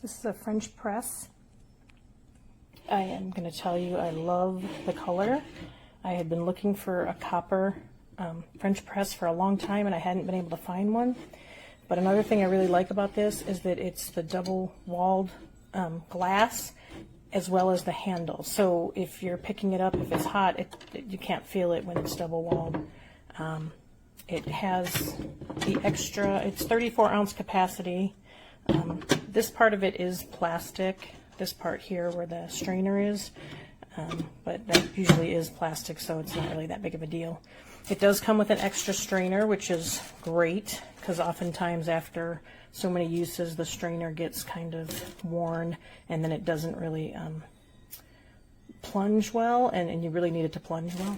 This is a French press. I am going to tell you I love the color. I had been looking for a copper French press for a long time and I hadn't been able to find one. But another thing I really like about this is that it's the double walled glass as well as the handle. So if you're picking it up, if it's hot, you can't feel it when it's double walled. It has the extra, it's 34-ounce capacity. This part of it is plastic, this part here where the strainer is, but that usually is plastic, so it's not really that big of a deal. It does come with an extra strainer, which is great, because oftentimes after so many uses, the strainer gets kind of worn, and then it doesn't really plunge well, and you really need it to plunge well.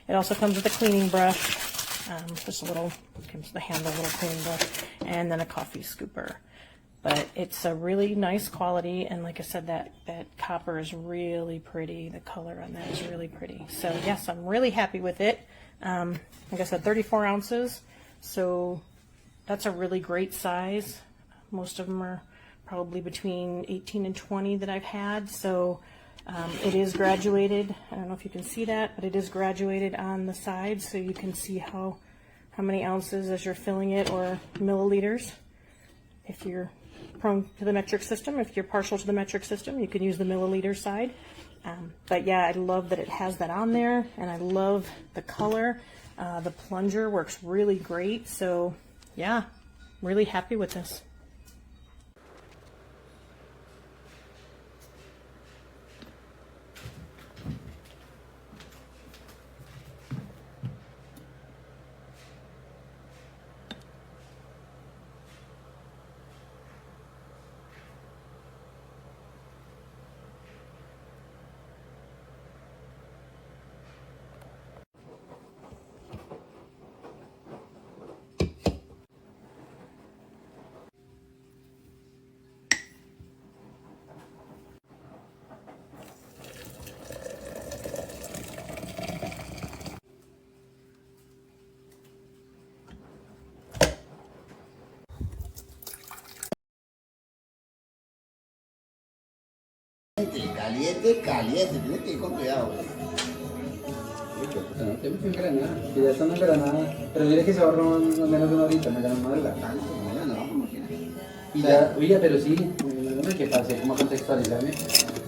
It also comes with a cleaning brush, just a little, comes with the handle, little cleaning brush, and then a coffee scooper. But it's a really nice quality, and like I said, that copper is really pretty. The color on that is really pretty. So yes, I'm really happy with it. Like I said, 34 ounces, so that's a really great size. Most of them are probably between 18 and 20 that I've had, so it is graduated. I don't know if you can see that, but it is graduated on the sides, so you can see how many ounces as you're filling it, or milliliters. If you're prone to the metric system, if you're partial to the metric system, you can use the milliliter side. But yeah, I love that it has that on there, and I love the color. The plunger works really great, so yeah, really happy with this. Caliente, caliente, tienes que ir con cuidado. No te metes en Granada, que ya están en Granada. Pero dile que se ahorran menos de una horita, me ganan más de la tanto. Mañana vamos, Y ya, oye, pero sí, no sé qué pase, cómo contextualizarme.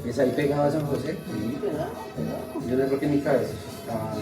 ¿Es ahí pegado a San José? Sí, ¿verdad? Yo no creo que en mi cabeza estaba.